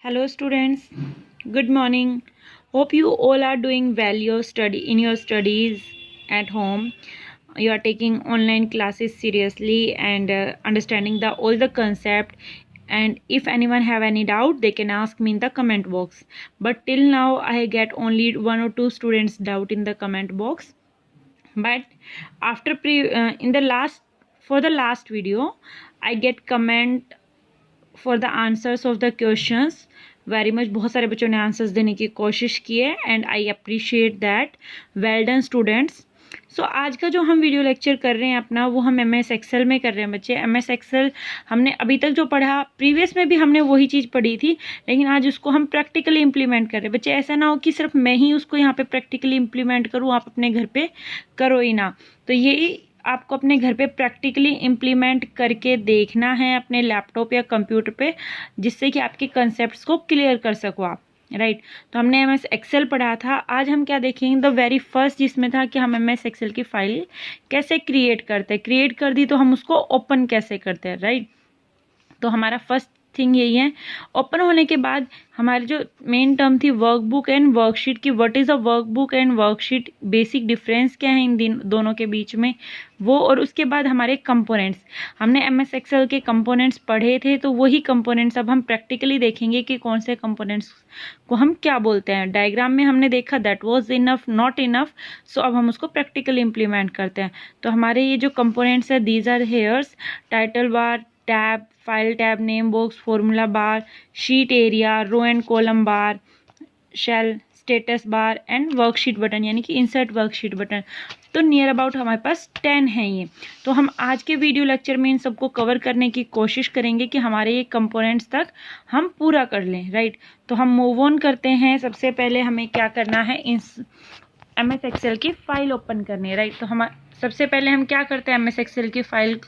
Hello students, good morning. Hope you all are doing well in your studies at home. You are taking online classes seriously and understanding all the concept, and if anyone have any doubt they can ask me in the comment box. But till now I get only one or two students doubt in the comment box. But after in the last video I get comment for the answers of the questions very much. बहुत सारे बच्चों ने answers देने की कोशिश की है and I appreciate that. Well done students. So आज का जो हम वीडियो लेक्चर कर रहे हैं अपना, वो हम एम एस एक्सेल में कर रहे हैं बच्चे। एम एस एक्सेल हमने अभी तक जो पढ़ा, प्रीवियस में भी हमने वही चीज़ पढ़ी थी, लेकिन आज उसको हम प्रैक्टिकली इम्प्लीमेंट कर रहे हैं बच्चे। ऐसा ना हो कि सिर्फ मैं ही उसको यहाँ पे प्रैक्टिकली इम्प्लीमेंट करूँ, आप अपने घर पे करो ही ना। तो ये आपको अपने घर पे प्रैक्टिकली इम्प्लीमेंट करके देखना है अपने लैपटॉप या कंप्यूटर पे, जिससे कि आपके कंसेप्ट्स को क्लियर कर सको आप। राइट तो हमने एम एस एक्सेल पढ़ा था। आज हम क्या देखेंगे, द वेरी फर्स्ट जिसमें था कि हम एम एस एक्सेल की फाइल कैसे क्रिएट करते हैं। क्रिएट कर दी तो हम उसको ओपन कैसे करते हैं। राइट तो हमारा फर्स्ट थिंग यही है। ओपन होने के बाद हमारी जो मेन टर्म थी वर्कबुक एंड वर्कशीट की, what is a workbook and worksheet, basic difference क्या है इन दोनों के बीच में वो, और उसके बाद हमारे कंपोनेंट्स। हमने एम एस एक्सेल के कंपोनेंट्स पढ़े थे, तो वही कंपोनेंट्स अब हम प्रैक्टिकली देखेंगे कि कौन से कंपोनेंट्स को हम क्या बोलते हैं। डायग्राम में हमने देखा that was enough, not enough, so अब हम उसको प्रैक्टिकली इम्प्लीमेंट करते हैं। तो हमारे ये जो कंपोनेंट्स है, these are here's, title bar, tab, file tab, name box, formula bar, sheet area, row and column bar, shell, status bar and worksheet button, यानी कि इंसर्ट वर्कशीट बटन। तो नियर अबाउट हमारे पास 10 है ये। तो हम आज के वीडियो लेक्चर में इन सबको कवर करने की कोशिश करेंगे कि हमारे ये कंपोनेंट्स तक हम पूरा कर लें। राइट तो हम मूव ऑन करते हैं। सबसे पहले हमें क्या करना है, इस एम एस एक्सेल की फाइल ओपन करनी है। राइट तो हम सबसे पहले हम क्या करते हैं, एम एस एक्सेल की फाइल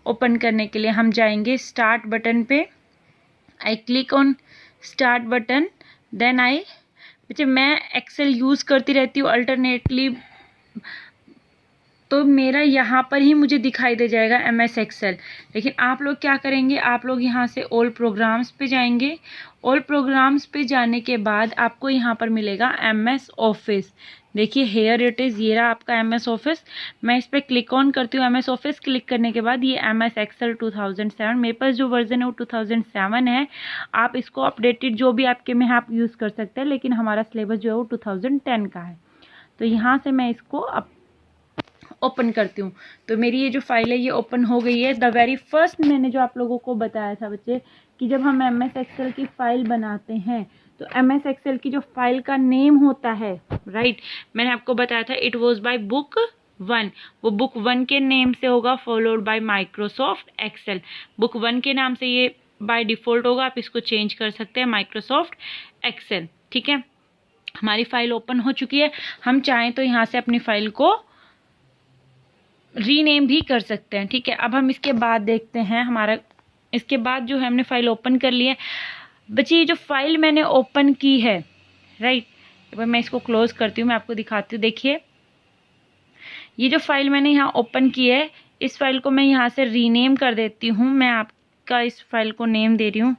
ओपन करने के लिए हम जाएंगे स्टार्ट बटन पे। I click on start button, then I, बच्चे मैं एक्सेल यूज़ करती रहती हूँ अल्टरनेटली, तो मेरा यहाँ पर ही मुझे दिखाई दे जाएगा एम एस एक्सेल। लेकिन आप लोग क्या करेंगे, आप लोग यहाँ से ऑल प्रोग्राम्स पे जाएंगे। ऑल प्रोग्राम्स पे जाने के बाद आपको यहाँ पर मिलेगा एम एस ऑफिस। देखिए हेयर इट इज़, ये रहा आपका एम एस ऑफिस। मैं इस पर क्लिक ऑन करती हूँ। एम एस ऑफिस क्लिक करने के बाद ये एम एस एक्सेल 2007, मेरे पास जो वर्जन है वो 2007 है। आप इसको अपडेटेड जो भी आपके में है आप यूज़ कर सकते हैं, लेकिन हमारा सिलेबस जो है वो 2010 का है। तो यहाँ से मैं इसको ओपन करती हूँ। तो मेरी ये जो फाइल है ये ओपन हो गई है। द वेरी फर्स्ट मैंने जो आप लोगों को बताया था बच्चे कि जब हम एम एस एक्सेल की फाइल बनाते हैं तो एम एस एक्सेल की जो फाइल का नेम होता है, राइट मैंने आपको बताया था इट वॉज बाय बुक 1। वो बुक 1 के नेम से होगा, followed by Microsoft Excel. Book 1 के नाम से ये बाय डिफ़ॉल्ट होगा, आप इसको चेंज कर सकते हैं माइक्रोसॉफ्ट एक्सेल। ठीक है, हमारी फाइल ओपन हो चुकी है। हम चाहें तो यहाँ से अपनी फाइल को रीनेम भी कर सकते हैं। ठीक है, अब हम इसके बाद देखते हैं हमारा, इसके बाद जो है हमने फाइल ओपन कर ली है बच्चे। ये जो फाइल मैंने ओपन की है, राइट मैं इसको क्लोज करती हूँ, मैं आपको दिखाती हूँ। देखिए ये जो फाइल मैंने यहाँ ओपन की है, इस फाइल को मैं यहाँ से रीनेम कर देती हूँ। मैं आपका इस फाइल को नेम दे रही हूँ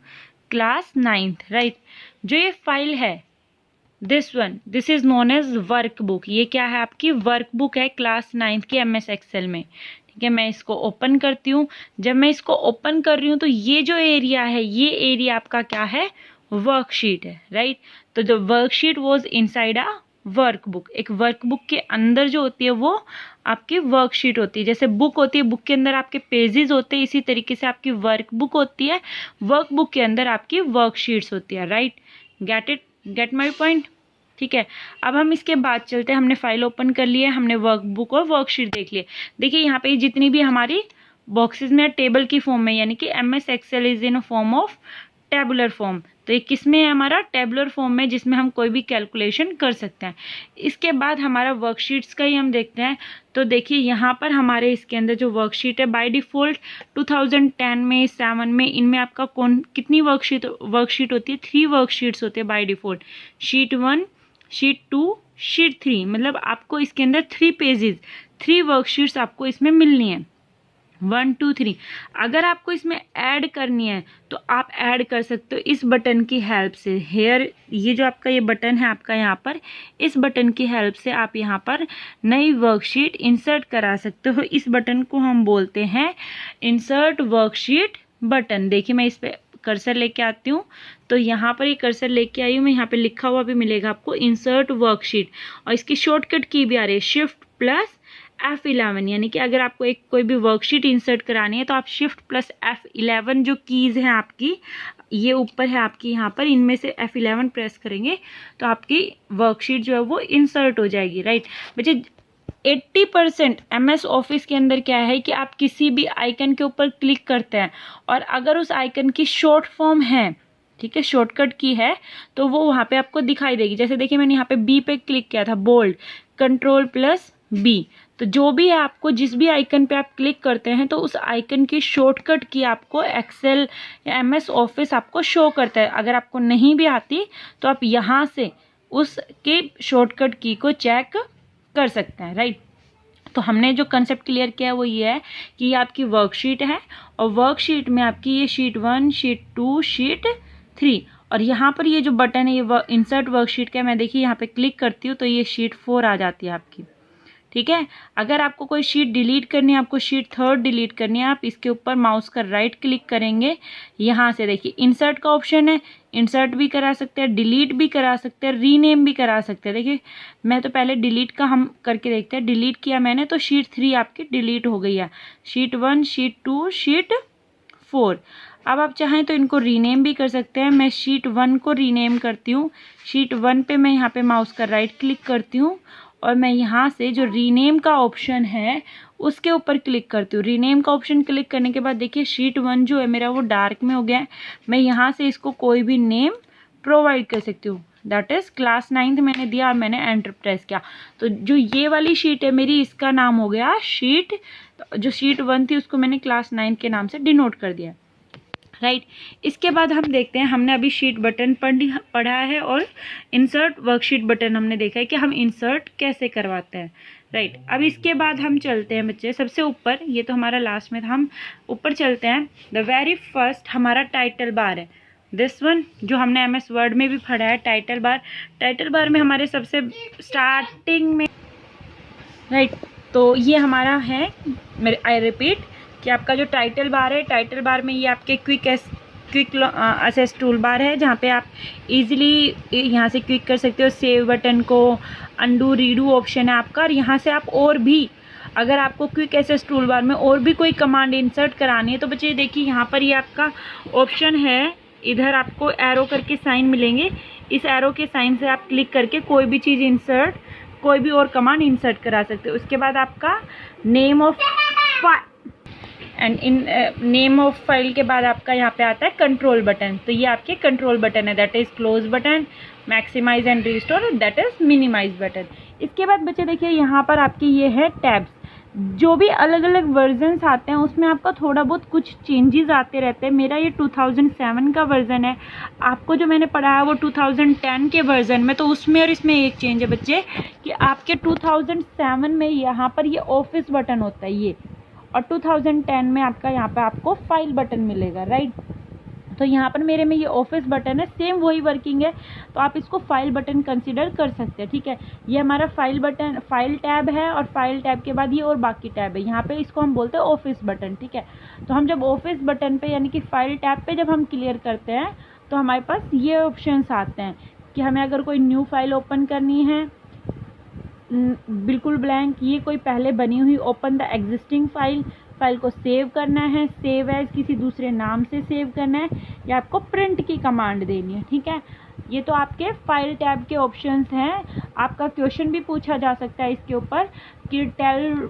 क्लास 9th। राइट जो ये फाइल है this is known as workbook. ये क्या है, आपकी वर्कबुक है क्लास 9th की एम एस एक्सेल में। ठीक है, मैं इसको ओपन करती हूँ। जब मैं इसको ओपन कर रही हूँ तो ये जो एरिया है, ये एरिया आपका क्या है, वर्कशीट है। राइट तो जो worksheet was inside a workbook. एक वर्कबुक के अंदर जो होती है वो आपकी वर्कशीट होती है। जैसे बुक होती है, बुक के अंदर आपके पेजेस होते हैं, इसी तरीके से आपकी वर्कबुक होती है, वर्कबुक के अंदर आपकी वर्कशीट्स होती है। Right get my point. ठीक है, अब हम इसके बाद चलते हैं। हमने फाइल ओपन कर ली है, हमने वर्कबुक और वर्कशीट देख लिए। देखिए यहाँ पे जितनी भी हमारी बॉक्सेस में टेबल की फॉर्म में, यानी कि M S Excel is in a form of tabular form. तो ये किस में है, हमारा टेबुलर फॉर्म में, जिसमें हम कोई भी कैलकुलेशन कर सकते हैं। इसके बाद हमारा वर्कशीट्स का ही हम देखते हैं। तो देखिए यहाँ पर हमारे इसके अंदर जो वर्कशीट है बाय डिफ़ॉल्ट 2010 में, 7 में, इनमें आपका कितनी वर्कशीट होती है, 3 वर्कशीट्स होती है by default. Sheet 1, sheet 2, sheet 3, मतलब आपको इसके अंदर 3 पेजेस, 3 वर्कशीट्स आपको इसमें मिलनी है। 1 2 3। अगर आपको इसमें ऐड करनी है तो आप ऐड कर सकते हो इस बटन की हेल्प से। हेयर ये जो आपका ये बटन है आपका यहाँ पर, इस बटन की हेल्प से आप यहाँ पर नई वर्कशीट इंसर्ट करा सकते हो। इस बटन को हम बोलते हैं इंसर्ट वर्कशीट बटन। देखिए मैं इस पर कर्सर लेके आती हूँ, तो यहाँ पर ये कर्सर लेके आई हूँ मैं, यहाँ पे लिखा हुआ भी मिलेगा आपको इंसर्ट वर्कशीट, और इसकी शॉर्टकट की भी आ रही है Shift+F11। यानी कि अगर आपको एक कोई भी वर्कशीट इंसर्ट करानी है तो आप Shift+F11 जो कीज़ हैं आपकी, ये ऊपर है आपकी यहाँ पर, इनमें से F11 प्रेस करेंगे तो आपकी वर्कशीट जो है वो इंसर्ट हो जाएगी, राइट बच्चे। 80% MS ऑफिस के अंदर क्या है कि आप किसी भी आइकन के ऊपर क्लिक करते हैं और अगर उस आइकन की शॉर्ट फॉर्म है, ठीक है, शॉर्टकट की है, तो वो वहाँ पे आपको दिखाई देगी। जैसे देखिए मैंने यहाँ पे B पे क्लिक किया था, बोल्ड, Ctrl+B। तो जो भी है आपको जिस भी आइकन पे आप क्लिक करते हैं तो उस आइकन की शॉर्टकट की आपको एक्सेल या MS ऑफिस आपको शो करता है। अगर आपको नहीं भी आती तो आप यहाँ से उसके शॉर्टकट की को चेक कर सकते हैं, राइट। तो हमने जो कंसेप्ट क्लियर किया है वो ये है कि ये आपकी वर्कशीट है और वर्कशीट में आपकी ये शीट 1, शीट 2, शीट 3, और यहाँ पर ये जो बटन है ये इंसर्ट वर्कशीट का, मैं देखिए यहाँ पे क्लिक करती हूँ तो ये शीट 4 आ जाती है आपकी, ठीक है। अगर आपको कोई शीट डिलीट करनी है, आपको शीट 3 डिलीट करनी है, आप इसके ऊपर माउस का राइट क्लिक करेंगे, यहाँ से देखिए इंसर्ट का ऑप्शन है, इंसर्ट भी करा सकते हैं, डिलीट भी करा सकते हैं, रीनेम भी करा सकते हैं। देखिए मैं तो पहले डिलीट का हम करके देखते हैं, डिलीट किया मैंने तो शीट 3 आपकी डिलीट हो गई है, शीट 1, शीट 2, शीट 4। अब आप चाहें तो इनको रीनेम भी कर सकते हैं। मैं शीट 1 को रीनेम करती हूँ, शीट 1 पे मैं यहाँ पे माउस का राइट क्लिक करती हूँ और मैं यहाँ से जो रीनेम का ऑप्शन है उसके ऊपर क्लिक करती हूँ। रीनेम का ऑप्शन क्लिक करने के बाद देखिए शीट 1 जो है मेरा वो डार्क में हो गया है। मैं यहाँ से इसको कोई भी नेम प्रोवाइड कर सकती हूँ, दैट इज़ क्लास 9th मैंने दिया और मैंने एंटर प्रेस किया, तो जो ये वाली शीट है मेरी इसका नाम हो गया शीट, जो शीट 1 थी उसको मैंने क्लास 9 के नाम से डिनोट कर दिया, राइट। इसके बाद हम देखते हैं, हमने अभी शीट बटन पढ़ा है और इंसर्ट वर्कशीट बटन हमने देखा है कि हम इंसर्ट कैसे करवाते हैं, राइट। अब इसके बाद हम चलते हैं बच्चे सबसे ऊपर, ये तो हमारा लास्ट में था, हम ऊपर चलते हैं। द वेरी फर्स्ट हमारा टाइटल बार है, दिस वन जो हमने MS वर्ड में भी पढ़ा है, टाइटल बार। टाइटल बार में हमारे सबसे स्टार्टिंग में, राइट, तो ये हमारा है, मेरे आई रिपीट कि आपका जो टाइटल बार है, टाइटल बार में ये आपके क्विक असेस टूल बार है, जहाँ पे आप इजीली यहाँ से क्लिक कर सकते हो सेव बटन को, अंडू रीडू ऑप्शन है आपका, और यहाँ से आप और भी अगर आपको क्विक एसेस टूल बार में और भी कोई कमांड इंसर्ट करानी है तो बच्चे देखिए यहाँ पर ये आपका ऑप्शन है, इधर आपको एरो करके साइन मिलेंगे, इस एरो के साइन से आप क्लिक करके कोई भी चीज़ इंसर्ट, कोई भी और कमांड इंसर्ट करा सकते हो। उसके बाद आपका name of and in name of file के बाद आपका यहाँ पे आता है कंट्रोल बटन, तो ये आपके कंट्रोल बटन है, that is close button, maximise and restore, that is minimise button. इसके बाद बच्चे देखिए यहाँ पर आपकी ये है टैब्स। जो भी अलग अलग वर्जन्स आते हैं उसमें आपका थोड़ा बहुत कुछ चेंजेस आते रहते हैं। मेरा ये 2007 का वर्जन है, आपको जो मैंने पढ़ा है वो 2010 के वर्जन में, तो उसमें और इसमें एक चेंज है बच्चे कि आपके 2007 में यहाँ पर ये ऑफिस बटन होता है ये, और 2010 में आपका यहाँ पे आपको फाइल बटन मिलेगा, राइट। तो यहाँ पर मेरे में ये ऑफिस बटन है, सेम वही वर्किंग है, तो आप इसको फाइल बटन कंसीडर कर सकते हैं, ठीक है। ये हमारा फाइल बटन, फाइल टैब है, और फाइल टैब के बाद ये और बाकी टैब है, यहाँ पे इसको हम बोलते हैं ऑफिस बटन, ठीक है। तो हम जब ऑफिस बटन पे यानी कि फाइल टैब पे जब हम क्लियर करते हैं तो हमारे पास ये ऑप्शंस आते हैं कि हमें अगर कोई न्यू फाइल ओपन करनी है, बिल्कुल ब्लैंक, ये कोई पहले बनी हुई ओपन द एग्जिस्टिंग फाइल को सेव करना है, सेव एज किसी दूसरे नाम से सेव करना है, या आपको प्रिंट की कमांड देनी है, ठीक है। ये तो आपके फाइल टैब के ऑप्शंस हैं। आपका क्वेश्चन भी पूछा जा सकता है इसके ऊपर कि tell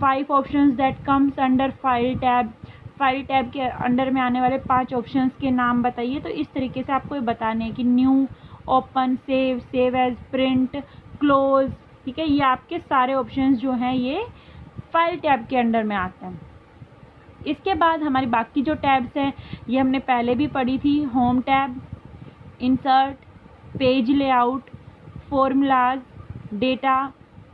5 options that comes under file tab, file tab के अंडर में आने वाले 5 ऑप्शंस के नाम बताइए। तो इस तरीके से आपको ये बताने हैं कि new, open, save, save as, print, close, ठीक है। ये आपके सारे ऑप्शंस जो हैं ये फाइल टैब के अंडर में आते हैं। इसके बाद हमारी बाकी जो टैब्स हैं ये हमने पहले भी पढ़ी थी, home tab, insert, page layout, formulas, data,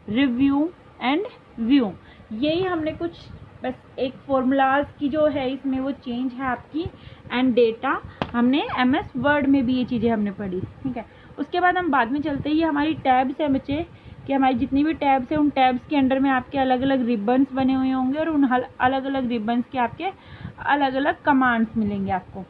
review and view. यही हमने कुछ बस एक फॉर्मूलाज की जो है इसमें वो चेंज है आपकी, एंड डेटा हमने MS वर्ड में भी ये चीज़ें हमने पढ़ी, ठीक है। उसके बाद हम बाद में चलते हैं, ये हमारी टैब्स है बच्चे, कि हमारी जितनी भी टैब्स है उन टैब्स के अंडर में आपके अलग अलग रिबन्स बने हुए होंगे, और उन अलग अलग रिबन्स के आपके अलग अलग कमांड्स मिलेंगे आपको।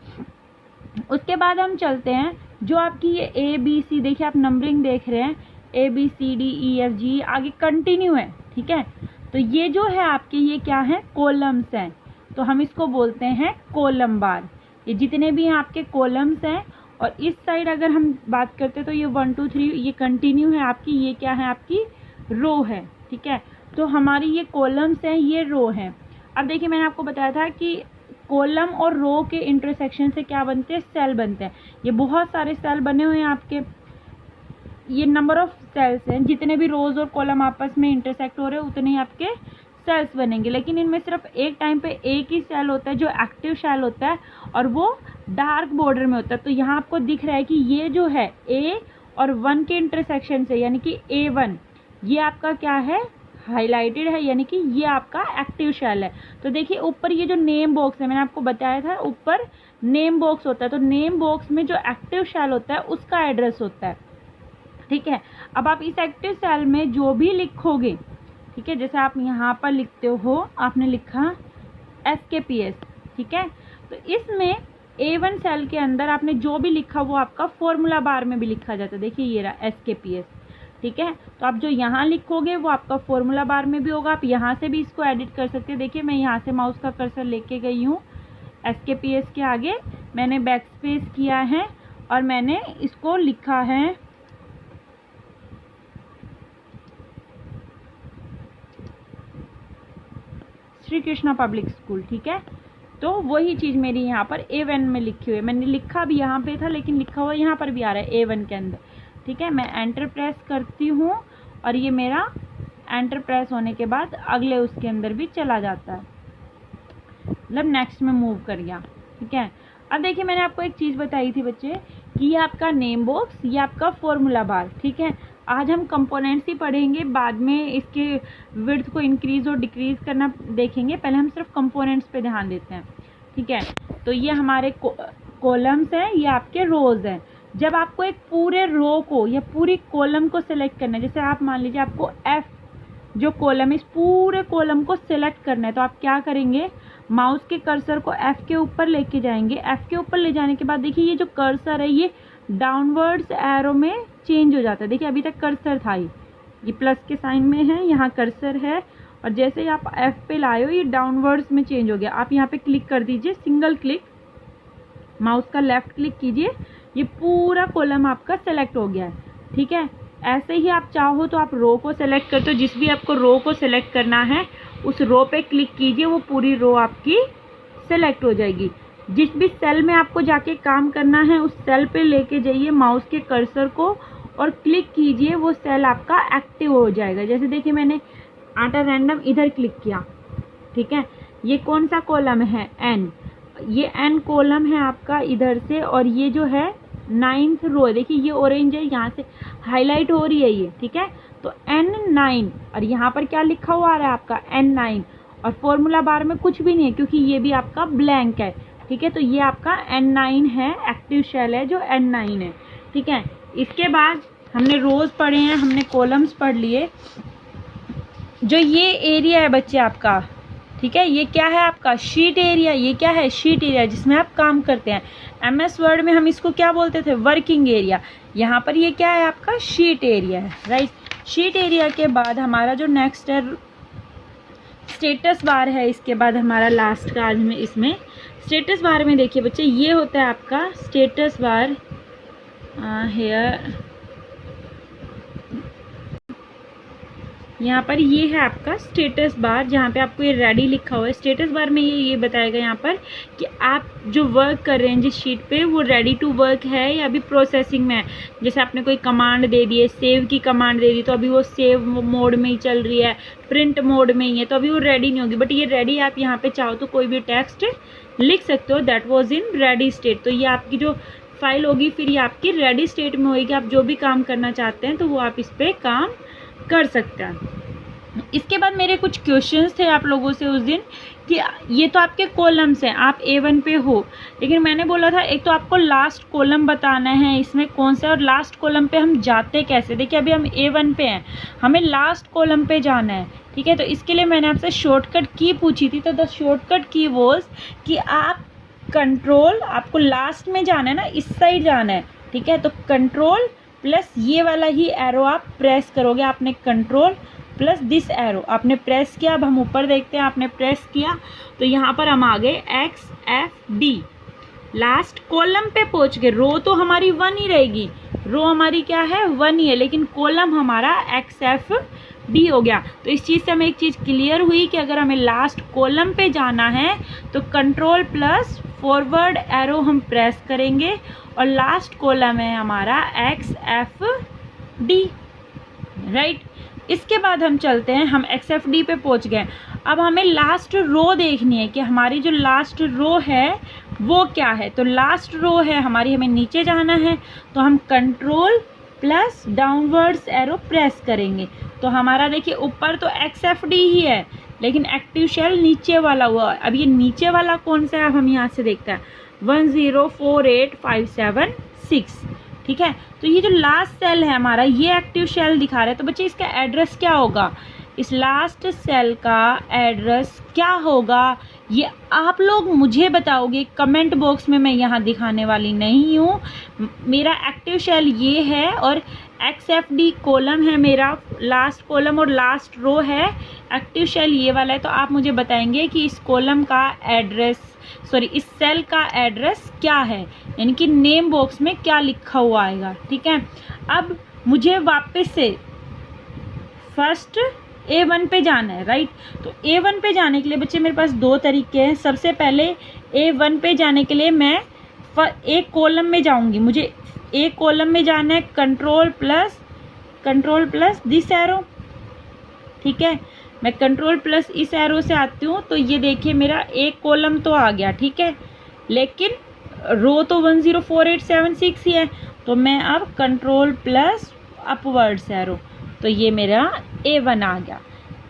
उसके बाद हम चलते हैं, जो आपकी ये ABC, देखिए आप नंबरिंग देख रहे हैं, ABCDEFG आगे कंटिन्यू है, ठीक है। तो ये जो है आपके ये क्या है, कॉलम्स हैं, तो हम इसको बोलते हैं कॉलम बार। ये जितने भी हैं आपके कॉलम्स हैं। और इस साइड अगर हम बात करते हैं तो ये 1 2 3 ये कंटिन्यू है आपकी, ये क्या है आपकी रो है, ठीक है। तो हमारी ये कॉलम्स हैं, ये रो हैं। अब देखिए मैंने आपको बताया था कि कॉलम और रो के इंटरसेक्शन से क्या बनते हैं, सेल बनते हैं। ये बहुत सारे सेल बने हुए हैं आपके, ये नंबर ऑफ सेल्स हैं, जितने भी रोज और कॉलम आपस में इंटरसेक्ट हो रहे हैं उतने ही आपके सेल्स बनेंगे। लेकिन इनमें सिर्फ एक टाइम पे एक ही सेल होता है जो एक्टिव सेल होता है, और वो डार्क बॉर्डर में होता है। तो यहाँ आपको दिख रहा है कि ये जो है A और 1 के इंटरसेक्शन से, यानी कि A1, ये आपका क्या है, हाईलाइटेड है, यानी कि ये आपका एक्टिव सेल है। तो देखिए ऊपर ये जो नेम बॉक्स है, मैंने आपको बताया था ऊपर नेम बॉक्स होता है, तो नेम बॉक्स में जो एक्टिव सेल होता है उसका एड्रेस होता है, ठीक है। अब आप इस एक्टिव सेल में जो भी लिखोगे, ठीक है, जैसे आप यहाँ पर लिखते हो, आपने लिखा SKPS, ठीक है, तो इसमें A1 सेल के अंदर आपने जो भी लिखा वो आपका फॉर्मूला बार में भी लिखा जाता है। देखिए ये रहा SKPS, ठीक है। तो आप जो यहाँ लिखोगे वो आपका फॉर्मूला बार में भी होगा, आप यहाँ से भी इसको एडिट कर सकते हैं। देखिए मैं यहाँ से माउस का कर्सर लेके गई हूँ, SKPS के आगे मैंने बैक स्पेस किया है और मैंने इसको लिखा है श्री कृष्णा पब्लिक स्कूल, ठीक है। तो वही चीज़ मेरी यहाँ पर A1 में लिखी हुई है, मैंने लिखा भी यहाँ पे था लेकिन लिखा हुआ यहाँ पर भी आ रहा है A1 के अंदर, ठीक है। मैं एंटर प्रेस करती हूँ और ये मेरा एंटर प्रेस होने के बाद अगले उसके अंदर भी चला जाता है, मतलब नेक्स्ट में मूव कर गया, ठीक है। अब देखिए मैंने आपको एक चीज़ बताई थी बच्चे कि ये आपका नेम बॉक्स, ये आपका फॉर्मूला बार, ठीक है। आज हम कंपोनेंट्स ही पढ़ेंगे, बाद में इसके विड्थ को इंक्रीज और डिक्रीज करना देखेंगे, पहले हम सिर्फ कंपोनेंट्स पे ध्यान देते हैं, ठीक है। तो ये हमारे कॉलम्स हैं, ये आपके रोज हैं। जब आपको एक पूरे रो को या पूरी कॉलम को सिलेक्ट करना है, जैसे आप मान लीजिए आपको F जो कॉलम है, इस पूरे कॉलम को सिलेक्ट करना है, तो आप क्या करेंगे, माउस के कर्सर को F के ऊपर लेके जाएंगे। F के ऊपर ले जाने के बाद देखिए ये जो कर्सर है ये डाउनवर्ड्स एरो में चेंज हो जाता है। देखिए अभी तक कर्सर था, ये प्लस के साइन में है, यहाँ कर्सर है, और जैसे ही आप F पे लाए हो ये डाउनवर्ड्स में चेंज हो गया। आप यहाँ पे क्लिक कर दीजिए, सिंगल क्लिक, माउस का लेफ्ट क्लिक कीजिए, ये पूरा कॉलम आपका सेलेक्ट हो गया है, ठीक है। ऐसे ही आप चाहो तो आप रो को सेलेक्ट करते हो, जिस भी आपको रो को सेलेक्ट करना है उस रो पे क्लिक कीजिए, वो पूरी रो आपकी सेलेक्ट हो जाएगी। जिस भी सेल में आपको जाके काम करना है उस सेल पे लेके जाइए माउस के कर्सर को और क्लिक कीजिए, वो सेल आपका एक्टिव हो जाएगा। जैसे देखिए मैंने आटा रैंडम इधर क्लिक किया, ठीक है। ये कौन सा कॉलम है, N, ये N कॉलम है आपका इधर से, और ये जो है 9th रो, देखिए ये ऑरेंज है, यहाँ से हाईलाइट हो रही है ये, ठीक है। तो N9, और यहाँ पर क्या लिखा हुआ आ रहा है आपका N9, और फॉर्मूला बार में कुछ भी नहीं है क्योंकि ये भी आपका ब्लैंक है, ठीक है। तो ये आपका N9 है, एक्टिव शेल है जो N9 है, ठीक है। इसके बाद हमने रोज पढ़े हैं, हमने कॉलम्स पढ़ लिए। जो ये एरिया है बच्चे आपका, ठीक है, ये क्या है आपका शीट एरिया, ये क्या है शीट एरिया जिसमें आप काम करते हैं। MS वर्ड में हम इसको क्या बोलते थे, वर्किंग एरिया। यहाँ पर ये क्या है आपका शीट एरिया है, राइट। शीट एरिया के बाद हमारा जो नेक्स्ट है स्टेटस बार है, इसके बाद हमारा लास्ट का आज में इसमें स्टेटस बार में देखिए बच्चे ये होता है आपका स्टेटस बार हेयर, यहाँ पर ये है आपका स्टेटस बार जहाँ पे आपको ये रेडी लिखा हुआ है। स्टेटस बार में ये बताएगा यहाँ पर कि आप जो वर्क कर रहे हैं जिस शीट पे वो रेडी टू वर्क है या अभी प्रोसेसिंग में है। जैसे आपने कोई कमांड दे दी है, सेव की कमांड दे दी तो अभी वो सेव मोड में ही चल रही है, प्रिंट मोड में ही है तो अभी वो रेडी नहीं होगी। बट ये रेडी आप यहाँ पे चाहो तो कोई भी टेक्स्ट लिख सकते हो, that was in ready state. तो ये आपकी जो फाइल होगी फिर ये आपकी रेडी स्टेट में होगी। आप जो भी काम करना चाहते हैं तो वो आप इस पर काम कर सकते हैं। इसके बाद मेरे कुछ क्वेश्चंस थे आप लोगों से उस दिन कि ये तो आपके कॉलम्स हैं, आप A1 पे हो, लेकिन मैंने बोला था एक तो आपको लास्ट कॉलम बताना है इसमें कौन सा है और लास्ट कॉलम पे हम जाते कैसे। देखिए अभी हम A1 पे हैं, हमें लास्ट कॉलम पे जाना है, ठीक है। तो इसके लिए मैंने आपसे शॉर्टकट की पूछी थी, तो द शॉर्टकट की वॉज कि आप कंट्रोल, आपको लास्ट में जाना है ना, इस साइड जाना है, ठीक है। तो कंट्रोल प्लस ये वाला ही एरो आप प्रेस करोगे, आपने कंट्रोल प्लस दिस एरो आपने प्रेस किया। अब हम ऊपर देखते हैं, आपने प्रेस किया तो यहाँ पर हम आ गए XFD, लास्ट कॉलम पे पहुँच गए। रो तो हमारी 1 ही रहेगी, रो हमारी क्या है 1 ही है, लेकिन कॉलम हमारा XFD हो गया। तो इस चीज़ से हमें एक चीज़ क्लियर हुई कि अगर हमें लास्ट कॉलम पे जाना है तो कंट्रोल प्लस फॉरवर्ड एरो हम प्रेस करेंगे और लास्ट कॉलम है हमारा XFD, राइट। इसके बाद हम चलते हैं, हम XFD पे पहुंच गए। अब हमें लास्ट रो देखनी है कि हमारी जो लास्ट रो है वो क्या है। तो लास्ट रो है हमारी, हमें नीचे जाना है, तो हम control plus downwards arrow press करेंगे। तो हमारा देखिए ऊपर तो XFD ही है, लेकिन एक्टिव शेल नीचे वाला हुआ। अब ये नीचे वाला कौन सा है, अब हम यहाँ से देखते हैं 1048576, ठीक है। तो ये जो लास्ट सेल है हमारा, ये एक्टिव शेल दिखा रहा है। तो बच्चे इसका एड्रेस क्या होगा, इस लास्ट सेल का एड्रेस क्या होगा, ये आप लोग मुझे बताओगे कमेंट बॉक्स में। मैं यहाँ दिखाने वाली नहीं हूँ। मेरा एक्टिव शेल ये है और XFD कॉलम है मेरा, लास्ट कॉलम और लास्ट रो है, एक्टिव शेल ये वाला है। तो आप मुझे बताएंगे कि इस कॉलम का एड्रेस, सॉरी इस सेल का एड्रेस क्या है, यानी कि नेम बॉक्स में क्या लिखा हुआ आएगा, ठीक है। अब मुझे वापस से फर्स्ट A1 पे जाना है, राइट। तो A1 पे जाने के लिए बच्चे मेरे पास 2 तरीके हैं। सबसे पहले A1 पे जाने के लिए मैं एक कॉलम में जाऊंगी, मुझे एक कॉलम में जाना है, कंट्रोल प्लस दिस एरो, ठीक है। मैं कंट्रोल प्लस इस एरो से आती हूँ तो ये देखिए मेरा एक कॉलम तो आ गया, ठीक है, लेकिन रो तो 10487 ही है। तो मैं अब कंट्रोल प्लस अपवर्ड्स एरो, तो ये मेरा A1 आ गया,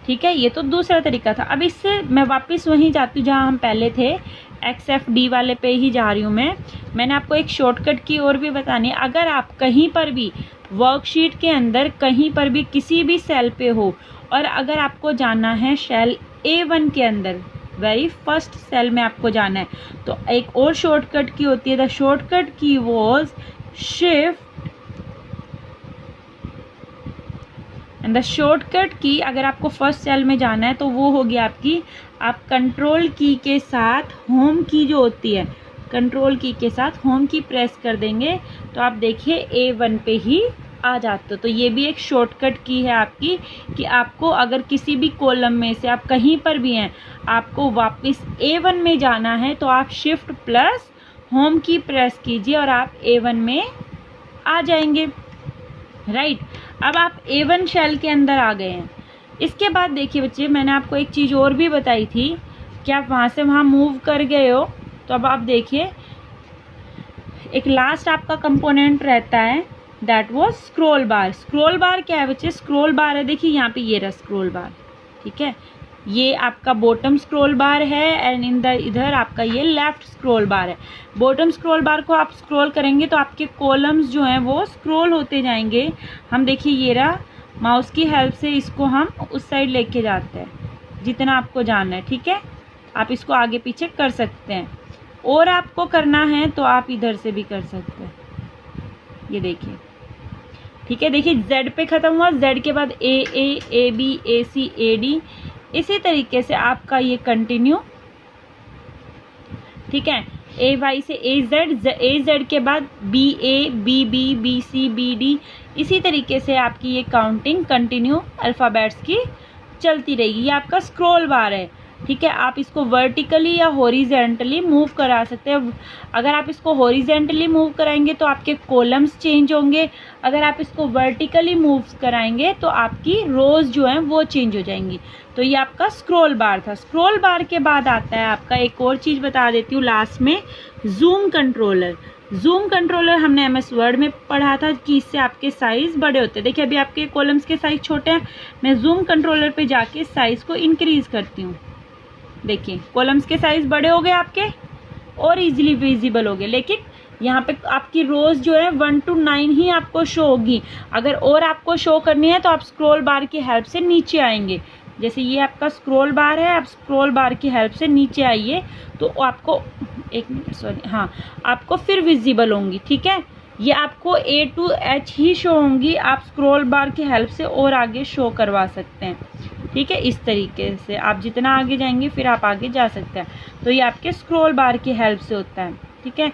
ठीक है। ये तो दूसरा तरीका था। अब इससे मैं वापस वहीं जाती हूँ जहाँ हम पहले थे, XFD वाले पे ही जा रही हूँ मैं। मैंने आपको एक शॉर्टकट की और भी बतानी है। अगर आप कहीं पर भी वर्कशीट के अंदर कहीं पर भी किसी भी सेल पे हो और अगर आपको जाना है सेल A1 के अंदर, वेरी फर्स्ट सेल में आपको जाना है, तो एक और शॉर्टकट की होती है। द शॉर्टकट की was shift, and the shortcut की, अगर आपको फर्स्ट सेल में जाना है तो वो होगी आपकी, आप कंट्रोल की के साथ होम की जो होती है, कंट्रोल की के साथ होम की प्रेस कर देंगे तो आप देखिए A1 पे ही आ जाते हो। तो ये भी एक शॉर्टकट की है आपकी कि आपको अगर किसी भी कॉलम में से आप कहीं पर भी हैं, आपको वापस A1 में जाना है तो आप शिफ्ट प्लस होम की प्रेस कीजिए और आप A1 में आ जाएंगे, राइट। अब आप A1 शेल के अंदर आ गए हैं। इसके बाद देखिए बच्चे, मैंने आपको एक चीज़ और भी बताई थी कि आप वहाँ से वहाँ मूव कर गए हो, तो अब आप देखिए एक लास्ट आपका कंपोनेंट रहता है, that was scroll bar. Scroll बार क्या है बच्चे, स्क्रॉल बार है, देखिए यहाँ पे ये रहा स्क्रॉल बार, ठीक है। ये आपका बॉटम स्क्रॉल बार है एंड इधर आपका ये लेफ्ट स्क्रॉल बार है। बॉटम स्क्रॉल बार को आप स्क्रॉल करेंगे तो आपके कॉलम्स जो हैं वो स्क्रॉल होते जाएंगे। हम देखिए ये रहा, माउस की हेल्प से इसको हम उस साइड लेके जाते हैं जितना आपको जाना है, ठीक है। आप इसको आगे पीछे कर सकते हैं और आपको करना है तो आप इधर से भी कर सकते हैं, ये देखिए, ठीक है। देखिए Z पे ख़त्म हुआ, Z के बाद AA, AB, AC, AD, इसी तरीके से आपका ये कंटिन्यू, ठीक है। AY से AZ के बाद BA, BB, BC, BD, इसी तरीके से आपकी ये काउंटिंग कंटिन्यू अल्फ़ाबेट्स की चलती रहेगी। ये आपका स्क्रॉल बार है, ठीक है। आप इसको वर्टिकली या हॉरिजेंटली मूव करा सकते हैं। अगर आप इसको हॉरिजेंटली मूव कराएंगे तो आपके कॉलम्स चेंज होंगे, अगर आप इसको वर्टिकली मूव कराएंगे तो आपकी रोज जो हैं वो चेंज हो जाएंगी। तो ये आपका स्क्रॉल बार था। स्क्रॉल बार के बाद आता है आपका, एक और चीज़ बता देती हूँ लास्ट में, जूम कंट्रोलर। जूम कंट्रोलर हमने MS वर्ड में पढ़ा था कि इससे आपके साइज़ बड़े होते हैं। देखिए अभी आपके कॉलम्स के साइज़ छोटे हैं, मैं जूम कंट्रोलर पे जाके साइज़ को इंक्रीज़ करती हूँ। देखिए कॉलम्स के साइज़ बड़े हो गए आपके और इजीली विजिबल हो गए, लेकिन यहाँ पे आपकी रोज़ जो है 1 to 9 ही आपको शो होगी। अगर और आपको शो करनी है तो आप स्क्रॉल बार की हेल्प से नीचे आएंगे। जैसे ये आपका स्क्रॉल बार है, आप स्क्रॉल बार की हेल्प से नीचे आइए तो आपको एक मिनट सॉरी हाँ आपको फिर विजिबल होंगी। ठीक है, ये आपको A to H he show होंगी, आप स्क्रॉल बार की हेल्प से और आगे शो करवा सकते हैं। ठीक है, इस तरीके से आप जितना आगे जाएंगे फिर आप आगे जा सकते हैं। तो ये आपके स्क्रॉल बार की हेल्प से होता है। ठीक है,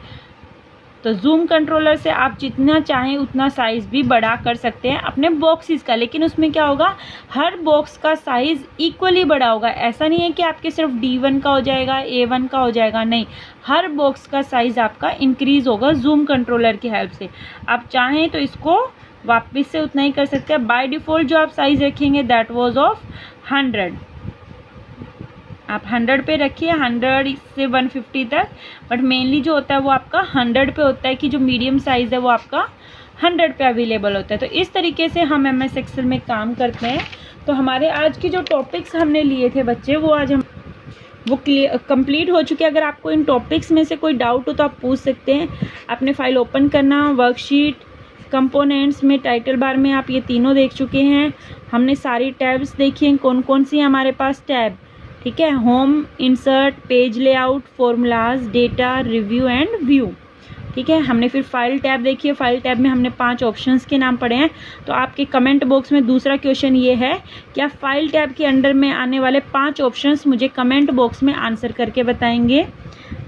तो जूम कंट्रोलर से आप जितना चाहें उतना साइज़ भी बड़ा कर सकते हैं अपने बॉक्सेस का, लेकिन उसमें क्या होगा, हर बॉक्स का साइज़ इक्वली बड़ा होगा। ऐसा नहीं है कि आपके सिर्फ D1 का हो जाएगा, A1 का हो जाएगा, नहीं, हर बॉक्स का साइज़ आपका इंक्रीज़ होगा जूम कंट्रोलर की हेल्प से। आप चाहें तो इसको वापस से उतना ही कर सकते हैं। बाय डिफ़ॉल्ट जो आप साइज़ रखेंगे दैट वाज ऑफ 100, आप 100 पे रखिए, 100 से 150 तक, बट मेनली जो होता है वो आपका 100 पे होता है कि जो मीडियम साइज़ है वो आपका 100 पे अवेलेबल होता है। तो इस तरीके से हम MS एक्सेल में काम करते हैं। तो हमारे आज के जो टॉपिक्स हमने लिए थे बच्चे, वो आज हम वो कंप्लीट हो चुके हैं। अगर आपको इन टॉपिक्स में से कोई डाउट हो तो आप पूछ सकते हैं। आपने फाइल ओपन करना, वर्कशीट, कंपोनेंट्स में टाइटल बार में आप ये तीनों देख चुके हैं। हमने सारी टैब्स देखी हैं, कौन कौन सी है हमारे पास टैब। ठीक है, home, insert, page layout, formulas, data, review and view. ठीक है, हमने फिर फाइल टैब देखी है। फाइल टैब में हमने 5 ऑप्शंस के नाम पढ़े हैं। तो आपके कमेंट बॉक्स में दूसरा क्वेश्चन ये है कि आप फाइल टैब के अंडर में आने वाले 5 ऑप्शंस मुझे कमेंट बॉक्स में आंसर करके बताएंगे।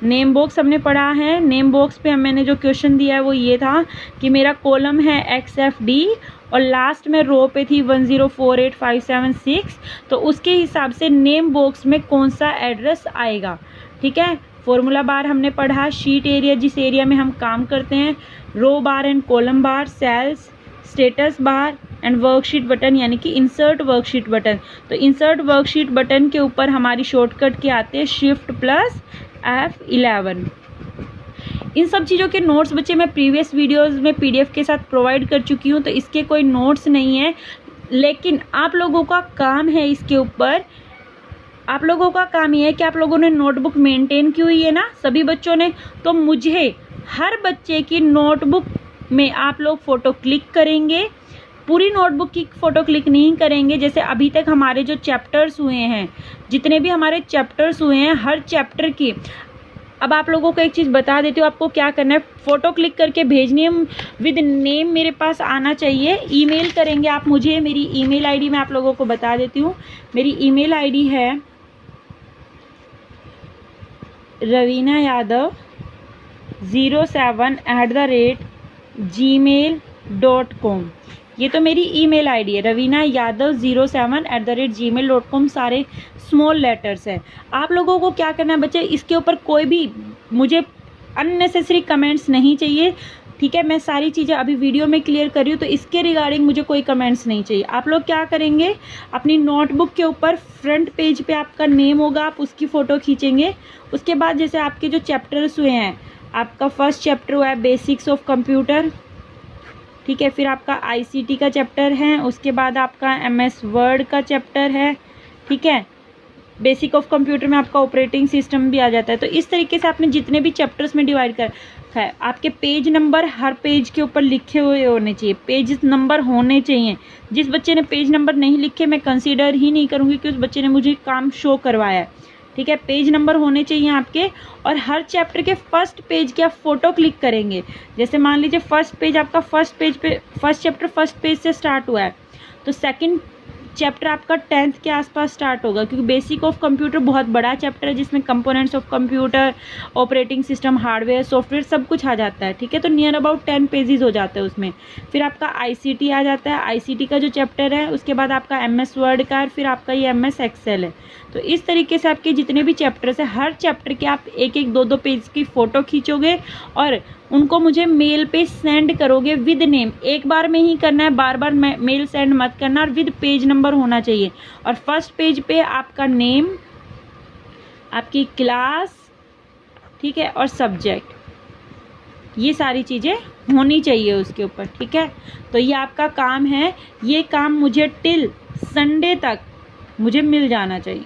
नेम बॉक्स हमने पढ़ा है। नेम बॉक्स पे मैंने जो क्वेश्चन दिया है वो ये था कि मेरा कॉलम है XFD और लास्ट में रो पे थी 1048576, तो उसके हिसाब से नेम बॉक्स में कौन सा एड्रेस आएगा। ठीक है, फॉर्मूला बार हमने पढ़ा, शीट एरिया जिस एरिया में हम काम करते हैं, row bar and column bar, cells, status bar and worksheet button, यानी कि इंसर्ट वर्कशीट बटन। तो इंसर्ट वर्कशीट बटन के ऊपर हमारी शॉर्टकट के आते हैं Shift+F11। इन सब चीज़ों के नोट्स बच्चे मैं प्रीवियस वीडियोस में PDF के साथ प्रोवाइड कर चुकी हूँ, तो इसके कोई नोट्स नहीं है, लेकिन आप लोगों का काम है इसके ऊपर। आप लोगों का काम ये है कि आप लोगों ने नोटबुक मेंटेन की हुई है ना सभी बच्चों ने, तो मुझे हर बच्चे की नोटबुक में आप लोग फ़ोटो क्लिक करेंगे। पूरी नोटबुक की फ़ोटो क्लिक नहीं करेंगे। जैसे अभी तक हमारे जो चैप्टर्स हुए हैं, जितने भी हमारे चैप्टर्स हुए हैं, हर चैप्टर की, अब आप लोगों को एक चीज़ बता देती हूँ आपको क्या करना है। फ़ोटो क्लिक करके भेजनी है, विद नेम मेरे पास आना चाहिए। ईमेल करेंगे आप मुझे, मेरी ईमेल आईडी मैं आप लोगों को बता देती हूँ। मेरी ईमेल आईडी है ravina.yadav07@gmail.com। ये तो मेरी ईमेल आईडी है, ravina.yadav07@gmail.com, सारे स्मॉल लेटर्स है। आप लोगों को क्या करना है बच्चे, इसके ऊपर कोई भी मुझे अननेसेसरी कमेंट्स नहीं चाहिए। ठीक है, मैं सारी चीज़ें अभी वीडियो में क्लियर कर रही हूँ, तो इसके रिगार्डिंग मुझे कोई कमेंट्स नहीं चाहिए। आप लोग क्या करेंगे, अपनी नोटबुक के ऊपर फ्रंट पेज पे आपका नेम होगा, आप उसकी फ़ोटो खींचेंगे। उसके बाद जैसे आपके जो चैप्टर्स हुए हैं, आपका फर्स्ट चैप्टर हुआ है बेसिक्स ऑफ कंप्यूटर, ठीक है, फिर आपका ICT का चैप्टर है, उसके बाद आपका MS वर्ड का चैप्टर है। ठीक है, बेसिक ऑफ कंप्यूटर में आपका ऑपरेटिंग सिस्टम भी आ जाता है। तो इस तरीके से आपने जितने भी चैप्टर्स में डिवाइड कर है, आपके पेज नंबर हर पेज के ऊपर लिखे हुए होने चाहिए, पेज नंबर होने चाहिए। जिस बच्चे ने पेज नंबर नहीं लिखे मैं कंसीडर ही नहीं करूँगी कि उस बच्चे ने मुझे काम शो करवाया है। ठीक है, पेज नंबर होने चाहिए आपके, और हर चैप्टर के फर्स्ट पेज की आप फ़ोटो क्लिक करेंगे। जैसे मान लीजिए फर्स्ट पेज आपका फर्स्ट चैप्टर फर्स्ट पेज से स्टार्ट हुआ है, तो सेकंड चैप्टर आपका 10th के आसपास स्टार्ट होगा, क्योंकि बेसिक ऑफ कंप्यूटर बहुत बड़ा चैप्टर है जिसमें components of computer, operating system, hardware, software सब कुछ आ जाता है। ठीक है, तो नियर अबाउट 10 पेजेस हो जाते हैं उसमें। फिर आपका ICT आ जाता है, ICT का जो चैप्टर है, उसके बाद आपका MS वर्ड का, फिर आपका ये MS एक्सेल है। तो इस तरीके से आपके जितने भी चैप्टर्स हैं, हर चैप्टर के आप 1-1, 2-2 पेज की फ़ोटो खींचोगे और उनको मुझे मेल पे सेंड करोगे विद नेम। एक बार में ही करना है, बार बार मेल सेंड मत करना, और विद पेज नंबर होना चाहिए। और फर्स्ट पेज पे आपका नेम, आपकी क्लास, ठीक है, और सब्जेक्ट। ये सारी चीज़ें होनी चाहिए उसके ऊपर, ठीक है। तो ये आपका काम है, ये काम मुझे टिल संडे तक मुझे मिल जाना चाहिए।